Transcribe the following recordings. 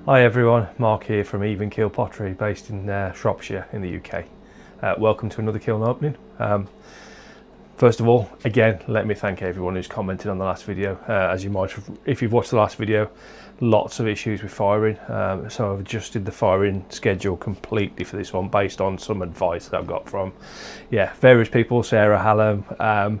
Hi everyone, Mark here from Even Keel Pottery based in Shropshire in the UK. Welcome to another kiln opening. First of all, again, let me thank everyone who's commented on the last video. As you might have, if you've watched the last video, lots of issues with firing. So I've adjusted the firing schedule completely for this one based on some advice that I've got from various people, Sarah Hallam,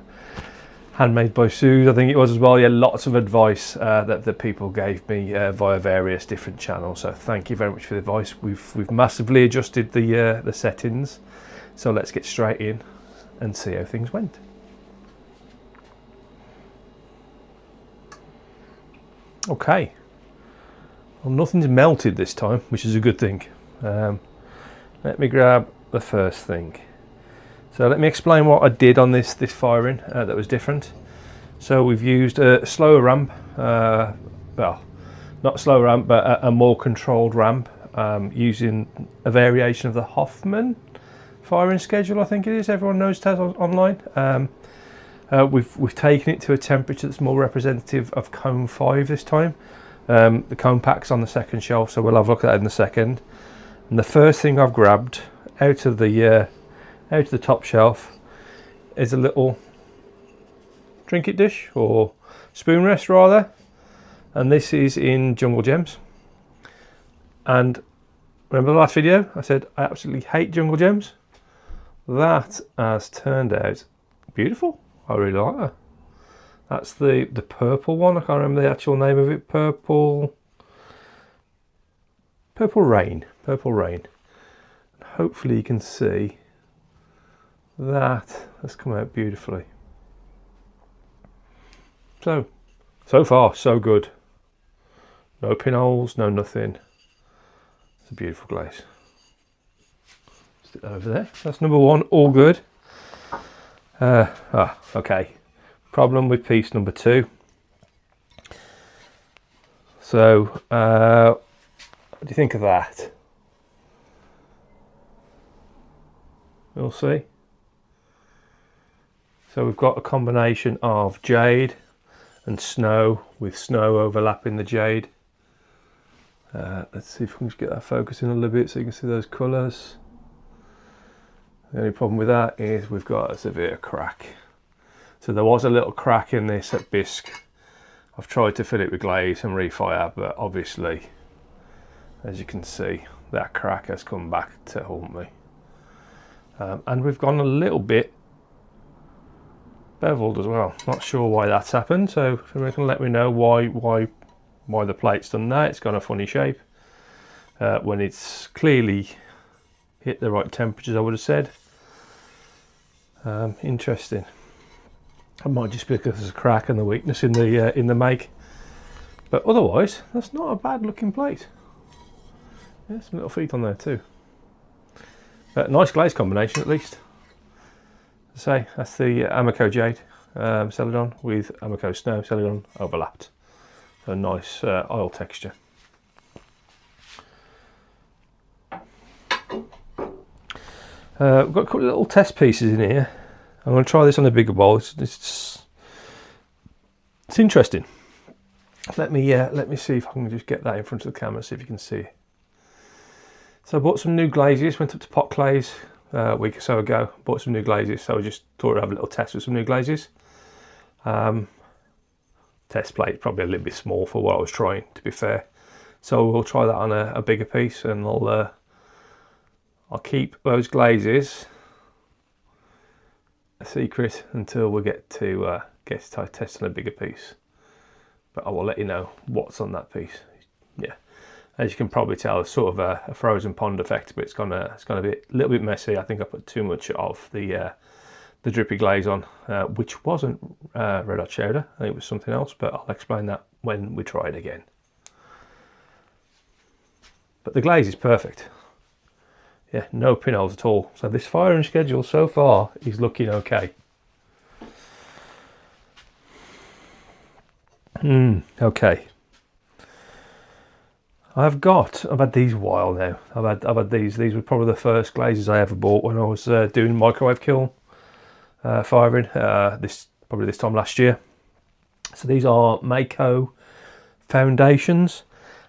Handmade by Sue, I think it was as well. Yeah, lots of advice that people gave me via various different channels. So thank you very much for the advice. We've massively adjusted the settings. So let's get straight in and see how things went. Okay. Well, nothing's melted this time, which is a good thing. Let me grab the first thing. So let me explain what I did on this firing that was different. So we've used a slower ramp, well, not a slower ramp, but a more controlled ramp, using a variation of the Hoffman firing schedule, I think it is. Everyone knows it online. We've taken it to a temperature that's more representative of cone 5 this time. The cone pack's on the second shelf, so we'll have a look at that in a second. And the first thing I've grabbed out of the top shelf is a little trinket dish, or spoon rest rather, and this is in Jungle Gems. And remember the last video I said I absolutely hate Jungle Gems? That has turned out beautiful. I really like that. That's the purple one. I can't remember the actual name of it. Purple Rain. Hopefully you can see that has come out beautifully. So far so good. No pinholes, no nothing. It's a beautiful glaze. Stick that over there. That's number one, all good. Okay. Problem with piece number 2. So what do you think of that? We'll see. So we've got a combination of jade and snow, with snow overlapping the jade. Let's see if we can just get that focusing a little bit so you can see those colours. The only problem with that is we've got a severe crack. So there was a little crack in this at bisque. I've tried to fill it with glaze and refire, but obviously, as you can see, that crack has come back to haunt me. And we've gone a little bit beveled as well. Not sure why that's happened, so if anyone can let me know why the plate's done that. It's got a funny shape when it's clearly hit the right temperatures, I would have said. Interesting. It might just be because there's a crack and the weakness in the make, but otherwise that's not a bad looking plate. Yeah, some little feet on there too. Nice glaze combination at least. Say that's the Amico Jade Celadon with Amico Snow Celadon overlapped. So nice oil texture. We've got a couple of little test pieces in here. I'm going to try this on a bigger bowl. It's interesting. Let me see if I can just get that in front of the camera, see if you can see it. So I bought some new glazes. Went up to Pot Glaze a week or so ago. Bought some new glazes, so I just thought I'd have a little test with some new glazes. Test plate probably a little bit small for what I was trying, to be fair. So we'll try that on a bigger piece, and I'll keep those glazes a secret until we get to test on a bigger piece. But I will let you know what's on that piece. Yeah, as you can probably tell, it's sort of a frozen pond effect, but it's gonna be a little bit messy. I think I put too much of the drippy glaze on, which wasn't red hot chowder. I think it was something else, but I'll explain that when we try it again. But the glaze is perfect. Yeah, no pinholes at all. So this firing schedule so far is looking okay. Okay. I've had these a while now. I've had these. These were probably the first glazes I ever bought when I was doing microwave kiln firing. Probably this time last year. So these are Mako foundations,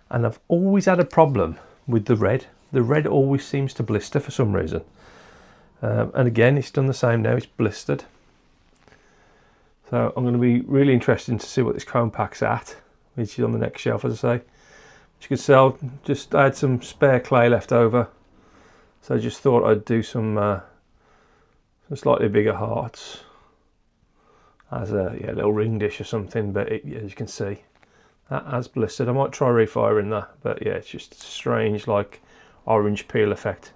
and I've always had a problem with the red. The red always seems to blister for some reason. And again, it's done the same now, it's blistered. So I'm going to be really interested to see what this cone pack's at, which is on the next shelf, as I say. As you can see, I had some spare clay left over, so I just thought I'd do some slightly bigger hearts as a little ring dish or something. But as you can see, that has blistered. I might try refiring that, but yeah, it's just strange, like orange peel effect.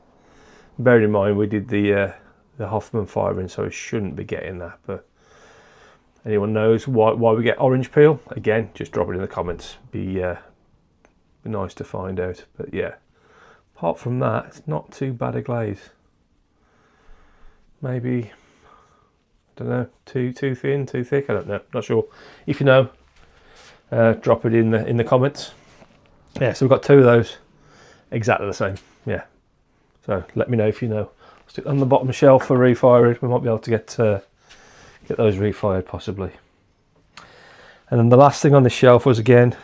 Bear in mind we did the Hoffman firing, so it shouldn't be getting that. But anyone knows why we get orange peel? Again, just drop it in the comments. Be nice to find out. But yeah, apart from that, it's not too bad a glaze. Maybe, I don't know, too thin, too thick. I don't know. Not sure. If you know, drop it in the comments. Yeah, so we've got two of those, exactly the same. Yeah. So let me know if you know. Stick on the bottom shelf for refiring. We might be able to get those refired possibly. And then the last thing on the shelf was, again,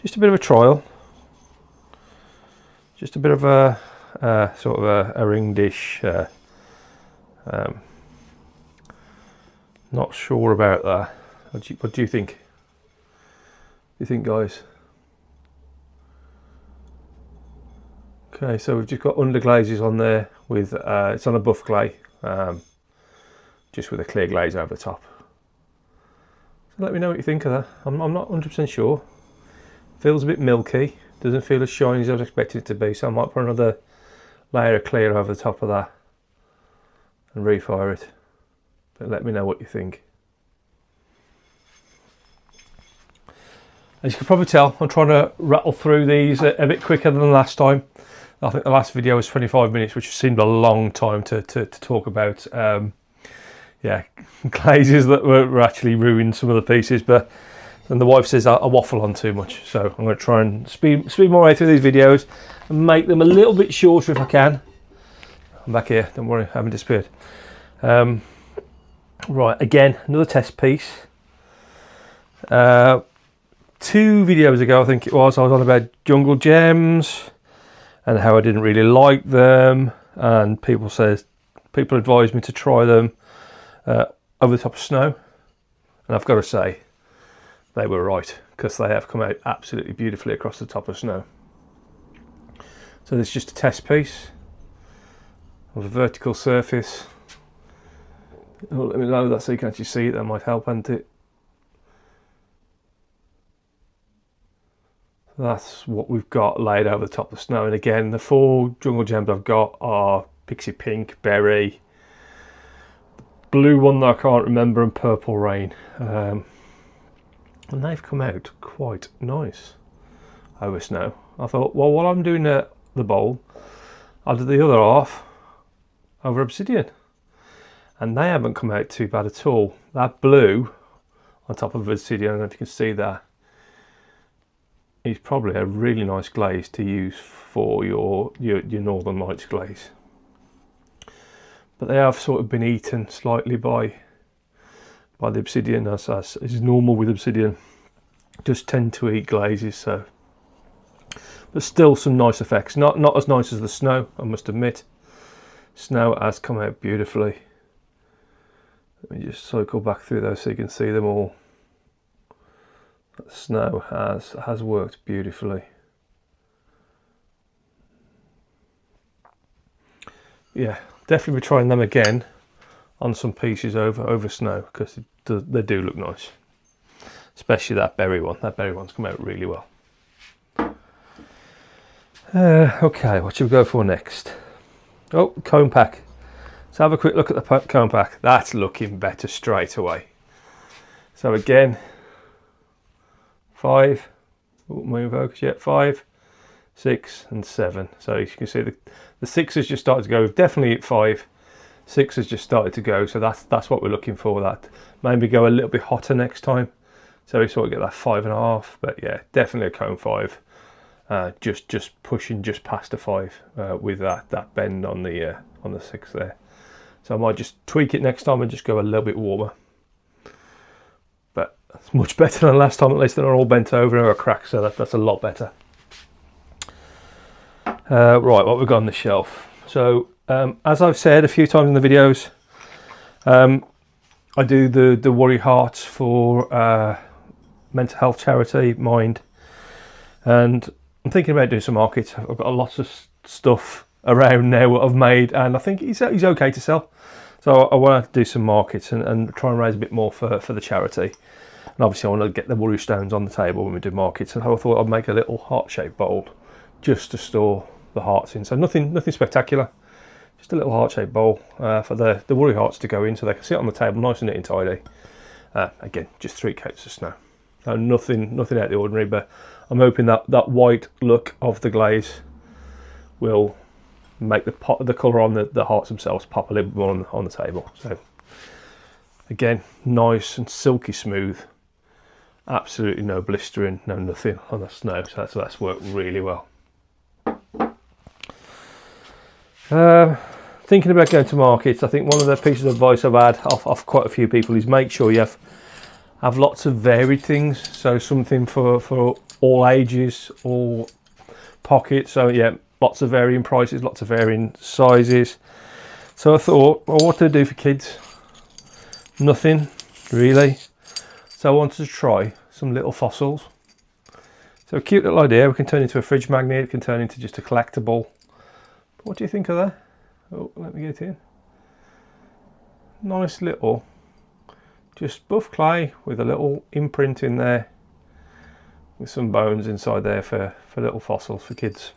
just a bit of a trial. Just a bit of a sort of a ring dish. Not sure about that. What do you think? What do you think, guys? Okay, so we've just got underglazes on there with it's on a buff clay, just with a clear glaze over the top. So let me know what you think of that. I'm not 100% sure. Feels a bit milky. Doesn't feel as shiny as I was expecting it to be. So I might put another layer of clear over the top of that and refire it. But let me know what you think. As you can probably tell, I'm trying to rattle through these a bit quicker than last time. I think the last video was 25 minutes, which seemed a long time to talk about. Yeah, glazes that were actually ruined some of the pieces, but then the wife says I waffle on too much, so I'm going to try and speed my way through these videos and make them a little bit shorter if I can. I'm back here, don't worry, I haven't disappeared. Right, again, another test piece. 2 videos ago, I think it was, I was on about jungle gems and how I didn't really like them, and people advised me to try them over the top of snow, and I've got to say they were right, because they have come out absolutely beautifully across the top of snow. So this is just a test piece of a vertical surface. Oh, let me load that so you can actually see it, that might help, hadn't it? That's what we've got laid over the top of the snow. And again, the 4 jungle gems I've got are Pixie Pink, Berry, blue one that I can't remember, and Purple Rain. And they've come out quite nice over snow. I thought, well, while I'm doing the bowl, I'll do the other half over obsidian. And they haven't come out too bad at all. That blue on top of obsidian, I don't know if you can see that, is probably a really nice glaze to use for your Northern Lights glaze. But they have sort of been eaten slightly by the obsidian, as is normal with obsidian. Just tend to eat glazes, so. But still some nice effects. Not as nice as the snow, I must admit. Snow has come out beautifully. Let me just cycle back through those so you can see them all. The snow has worked beautifully. Yeah, definitely be trying them again on some pieces over snow, because they do look nice. Especially that berry one. That berry one's come out really well. Okay, what should we go for next? Oh, cone pack. Let's have a quick look at the cone pack. That's looking better straight away. So again, 5, main focus yet, 5, 6 and 7. So you can see the 6 has just started to go. We've definitely hit 5. 6 has just started to go, so that's what we're looking for. That maybe go a little bit hotter next time, so we sort of get that 5.5. But yeah, definitely a cone 5. Just pushing just past a 5 with that bend on the 6 there. So I might just tweak it next time and just go a little bit warmer. But that's much better than last time. At least they're not all bent over and are cracked, so that's a lot better. Right, what we've got on the shelf. So as I've said a few times in the videos, I do the worry hearts for mental health charity Mind, and I'm thinking about doing some markets. I've got lots of stuff around now what I've made, and I think he's okay to sell. So I want to do some markets and try and raise a bit more for the charity. And obviously I want to get the worry stones on the table when we do markets. And I thought I'd make a little heart-shaped bowl just to store the hearts in. So nothing spectacular, just a little heart-shaped bowl for the worry hearts to go in, so they can sit on the table nice and neat and tidy. Again, just 3 coats of snow. So nothing out of the ordinary, but I'm hoping that white look of the glaze will make the colour on the hearts themselves pop a little bit more on the table. So again, nice and silky smooth, absolutely no blistering, no nothing on the snow. So that's worked really well. Thinking about going to markets, I think one of the pieces of advice I've had off quite a few people is make sure you have lots of varied things. So something for all ages, all pockets. So yeah, lots of varying prices, lots of varying sizes. So I thought, well, what do I do for kids? Nothing really. So I wanted to try some little fossils. So a cute little idea. We can turn into a fridge magnet, it can turn into just a collectible. But what do you think of that? Oh, let me get in. Nice little, just buff clay with a little imprint in there, with some bones inside there for little fossils for kids.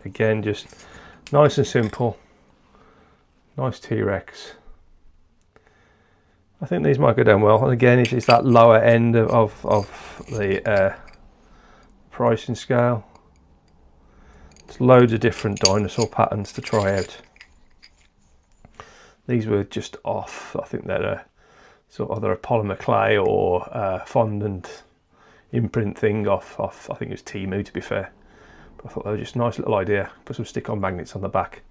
Again, just nice and simple. Nice T-Rex. I think these might go down well. And again, it's that lower end of the pricing scale. There's loads of different dinosaur patterns to try out. These were just off. I think they're either a polymer clay or fondant imprint thing off I think it was Temu, to be fair. But I thought they were just a nice little idea. Put some stick-on magnets on the back,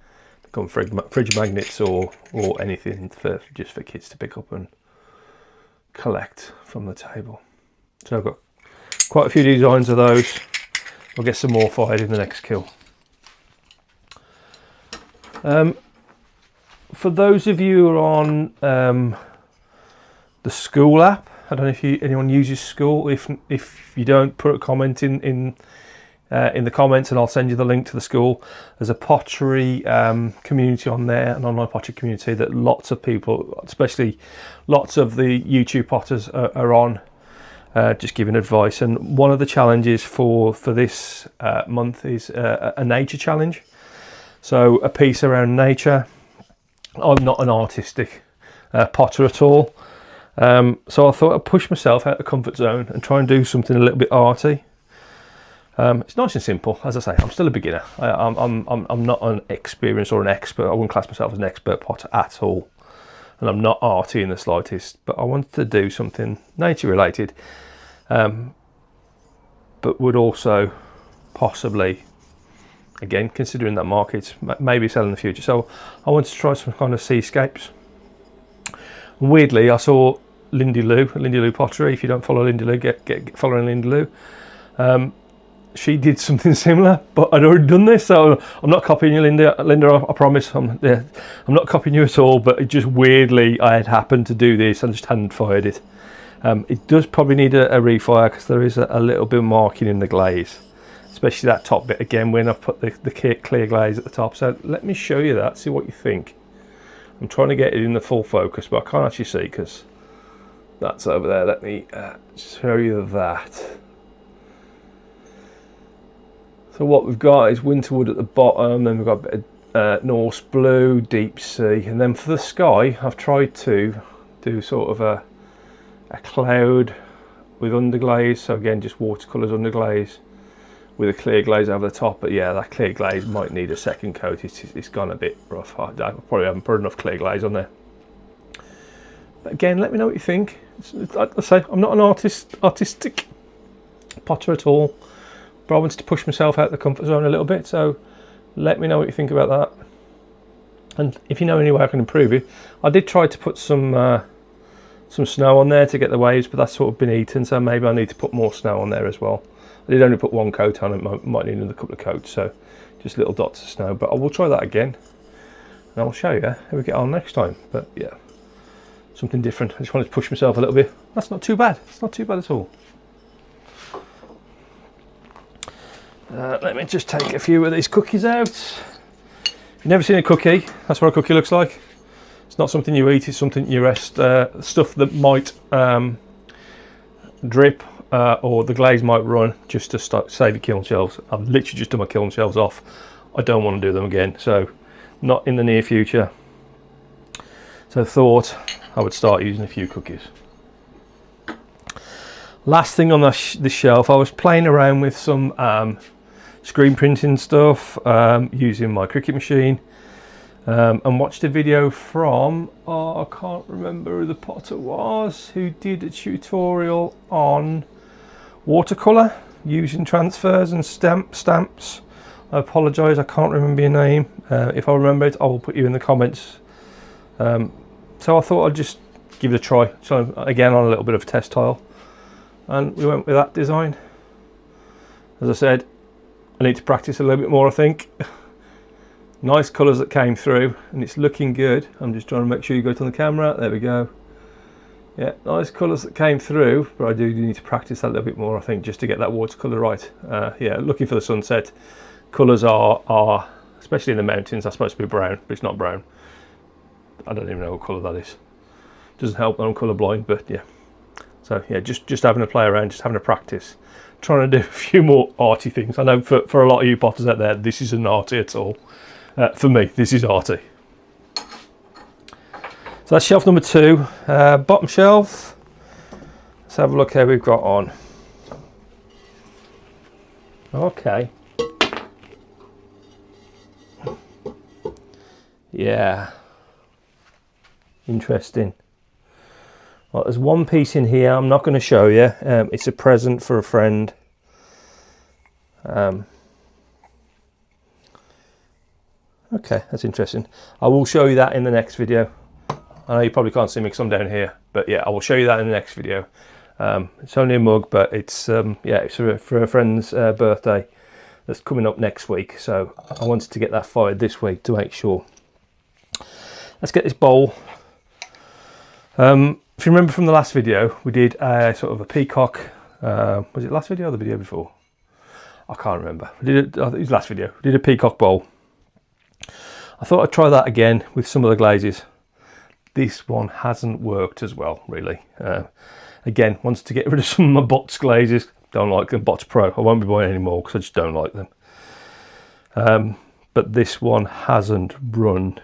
become fridge magnets or anything just for kids to pick up and collect from the table. So I've got quite a few designs of those. I'll get some more fired in the next kill. For those of you who are on the school app, I don't know if anyone uses School. If you don't, put a comment in the comments and I'll send you the link to the School. There's a pottery community on there, an online pottery community that lots of people, especially lots of the YouTube potters are on, just giving advice. And one of the challenges for this month is a nature challenge. So a piece around nature. I'm not an artistic potter at all. So I thought I'd push myself out of the comfort zone and try and do something a little bit arty. It's nice and simple. As I say, I'm still a beginner. I'm not an experienced or an expert. I wouldn't class myself as an expert potter at all. And I'm not arty in the slightest. But I wanted to do something nature related. But would also possibly, again, considering that market, maybe sell in the future. So I wanted to try some kind of seascapes. And weirdly, I saw Lindy Lou Pottery. If you don't follow Lindy Lou, get following Lindy Lou. She did something similar, but I'd already done this, so I'm not copying you, Linda. I promise. I'm not copying you at all, but it just weirdly, I had happened to do this and just hadn't fired it. It does probably need a refire because there is a little bit of marking in the glaze, especially that top bit again when I've put the clear glaze at the top. So let me show you that, see what you think. I'm trying to get it in the full focus, but I can't actually see because that's over there. Let me show you that. So what we've got is winterwood at the bottom, then we've got a bit of Norse blue, deep sea, and then for the sky I've tried to do sort of a cloud with underglaze. So again, just watercolours underglaze with a clear glaze over the top. But yeah, that clear glaze might need a second coat. It's gone a bit rough. I probably haven't put enough clear glaze on there. But again, let me know what you think. Like I say, I'm not an artistic potter at all, but I wanted to push myself out of the comfort zone a little bit. So let me know what you think about that. And if you know any way I can improve it, I did try to put some some snow on there to get the waves, but that's sort of been eaten, so maybe I need to put more snow on there as well. I did only put one coat on it, might need another couple of coats, so just little dots of snow, but I will try that again and I'll show you how we get on next time. But yeah, something different. I just wanted to push myself a little bit. That's not too bad. It's not too bad at all. Let me just take a few of these cookies out. If you've never seen a cookie, that's what a cookie looks like. It's not something you eat, it's something you rest. Stuff that might drip or the glaze might run, just to save the kiln shelves. I've literally just done my kiln shelves off. I don't want to do them again, so not in the near future. So thought I would start using a few cookies. Last thing on this shelf, I was playing around with some screen printing stuff using my Cricut machine, and watched a video from, I can't remember who the potter was, who did a tutorial on watercolour using transfers and stamps. I apologise, I can't remember your name. If I remember it, I will put you in the comments. So I thought I'd just give it a try. So again, on a little bit of a test tile, and we went with that design. As I said, I need to practice a little bit more, I think. Nice colours that came through, and it's looking good. I'm just trying to make sure you got it on the camera. There we go. Yeah, nice colours that came through, but I do need to practice that a little bit more, I think, just to get that watercolour right. Yeah, looking for the sunset. Colours are, especially in the mountains, are supposed to be brown, but it's not brown. I don't even know what colour that is. Doesn't help that I'm colourblind, but yeah. So yeah, just having a play around, just having a practice. Trying to do a few more arty things. I know for a lot of you potters out there, this isn't arty at all. For me, this is arty. So that's shelf number 2. Bottom shelf. Let's have a look how we've got on. Okay. Yeah. Interesting. Well, there's one piece in here I'm not going to show you. It's a present for a friend. Okay, that's interesting. I will show you that in the next video. I know you probably can't see me because I'm down here, but yeah, I will show you that in the next video. It's only a mug, but it's yeah, it's for a friend's birthday that's coming up next week. So I wanted to get that fired this week to make sure. Let's get this bowl. If you remember from the last video, we did a sort of a peacock. Was it last video or the video before? I can't remember. I think it was last video. We did a peacock bowl. I thought I'd try that again with some of the glazes. This one hasn't worked as well, really. Again, wanted to get rid of some of my Bots glazes. Don't like them. Bots Pro. I won't be buying any more because I just don't like them. But this one hasn't run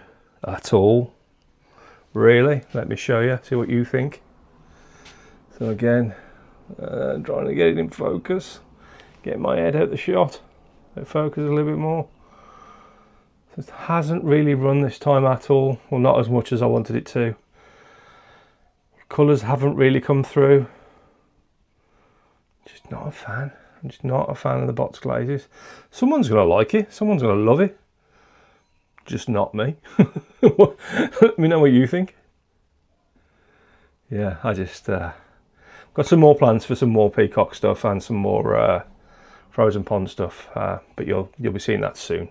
at all. Really, let me show you, see what you think. So again, trying to get it in focus, get my head out the shot, let it focus a little bit more. So it hasn't really run this time at all, well, not as much as I wanted it to. Colours haven't really come through. Just not a fan. I'm just not a fan of the Bots glazes. Someone's going to like it, someone's going to love it. Just not me. Let me know what you think. Yeah, I just got some more plans for some more peacock stuff and some more frozen pond stuff, but you'll be seeing that soon.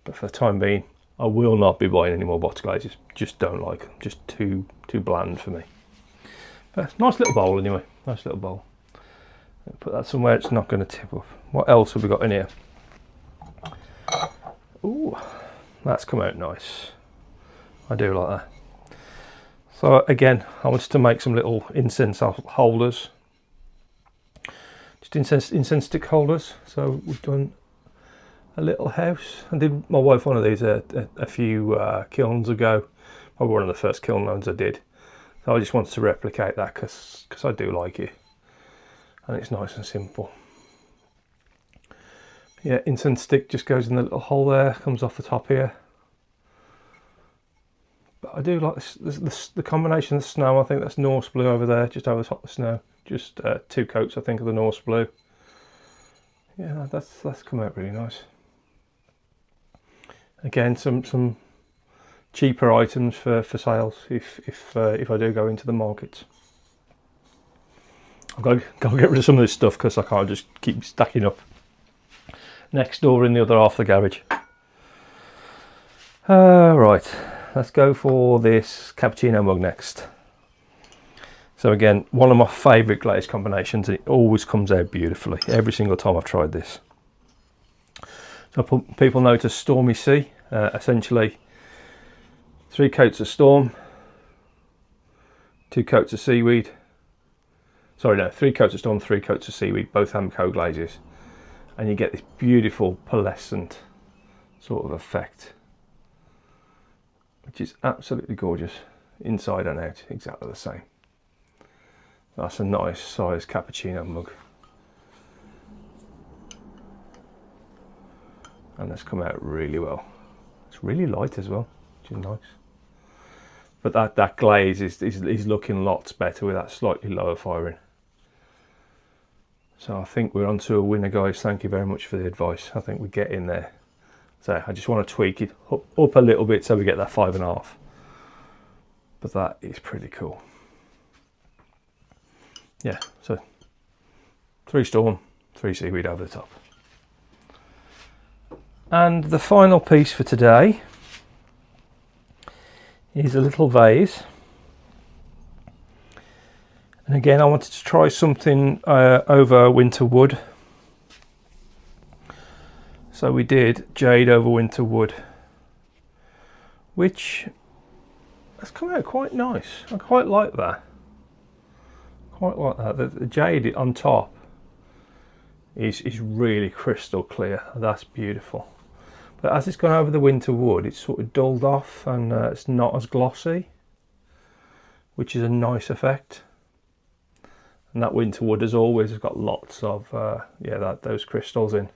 But for the time being, I will not be buying any more Bots glazes. Just don't like them. Just too bland for me. But nice little bowl anyway. Nice little bowl. Put that somewhere it's not going to tip up. What else have we got in here? Ooh, that's come out nice. I do like that. So again, I wanted to make some little incense holders. Just incense stick holders. So we've done a little house. I did my wife one of these a few kilns ago. Probably one of the first kiln loans I did. So I just wanted to replicate that because I do like it. And it's nice and simple. Yeah, incense stick just goes in the little hole there, comes off the top here. But I do like the combination of the snow. I think that's Norse blue over there, just over the top of the snow. Just 2 coats, I think, of the Norse blue. Yeah, that's come out really nice. Again, some cheaper items for sales if I do go into the markets. I've got to get rid of some of this stuff because I can't just keep stacking up next door in the other half of the garage. Right, let's go for this cappuccino mug next. So again, one of my favourite glaze combinations, and it always comes out beautifully every single time I've tried this. So people know to Stormy Sea, essentially 3 coats of Storm, 2 coats of seaweed. Sorry, no, 3 coats of Storm, 3 coats of seaweed, both Amco glazes, and you get this beautiful pearlescent sort of effect, which is absolutely gorgeous, inside and out, exactly the same. That's a nice size cappuccino mug, and that's come out really well. It's really light as well, which is nice. But that glaze is looking lots better with that slightly lower firing. So I think we're on to a winner, guys. Thank you very much for the advice. I think we get in there. So I just want to tweak it up a little bit so we get that 5.5. But that is pretty cool. Yeah, so 3 Storm, 3 seaweed over the top. And the final piece for today is a little vase. And again, I wanted to try something over winter wood. So we did jade over winter wood, which has come out quite nice. I quite like that. Quite like that. The jade on top is really crystal clear. That's beautiful. But as it's gone over the winter wood, it's sort of dulled off and it's not as glossy, which is a nice effect. And that winter wood, as always, has got lots of those crystals in.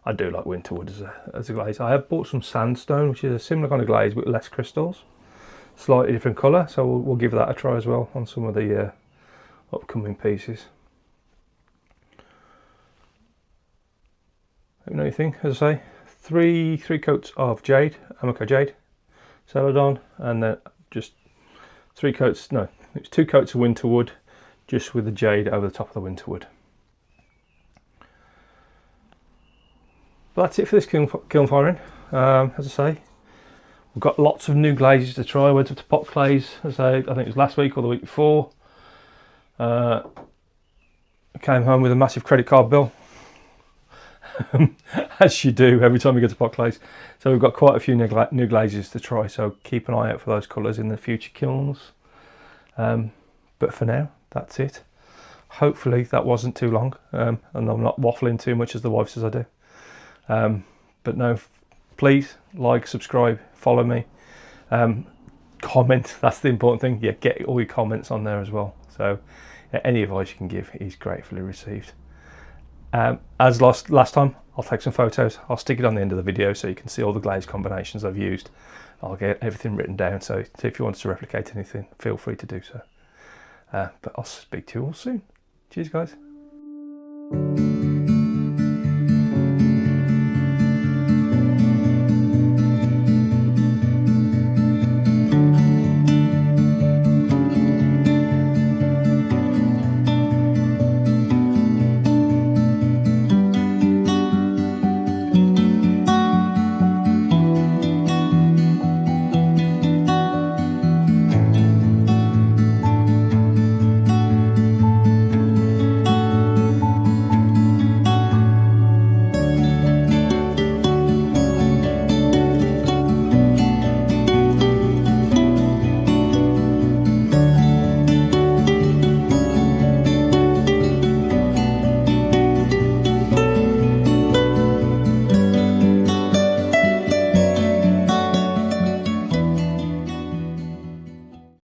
I do like winter wood as a glaze. I have bought some sandstone, which is a similar kind of glaze but less crystals, slightly different colour. So we'll give that a try as well on some of the upcoming pieces. Let me know what you think. As I say, three coats of jade, Amco jade, celadon, and then just 3 coats. No, it's 2 coats of winter wood, just with the jade over the top of the winter wood. But that's it for this kiln firing. As I say, we've got lots of new glazes to try. I went up to Pot Glaze, as I think it was last week or the week before. I came home with a massive credit card bill, as you do every time you go to Pot Glaze. So we've got quite a few new glazes to try, so keep an eye out for those colours in the future kilns. But for now, that's it. Hopefully that wasn't too long, and I'm not waffling too much as the wife says I do. But no, please like, subscribe, follow me, comment. That's the important thing. Yeah, get all your comments on there as well. So any advice you can give is gratefully received. As last time, I'll take some photos. I'll stick it on the end of the video so you can see all the glaze combinations I've used. I'll get everything written down, so if you want to replicate anything, feel free to do so. But I'll speak to you all soon. Cheers, guys.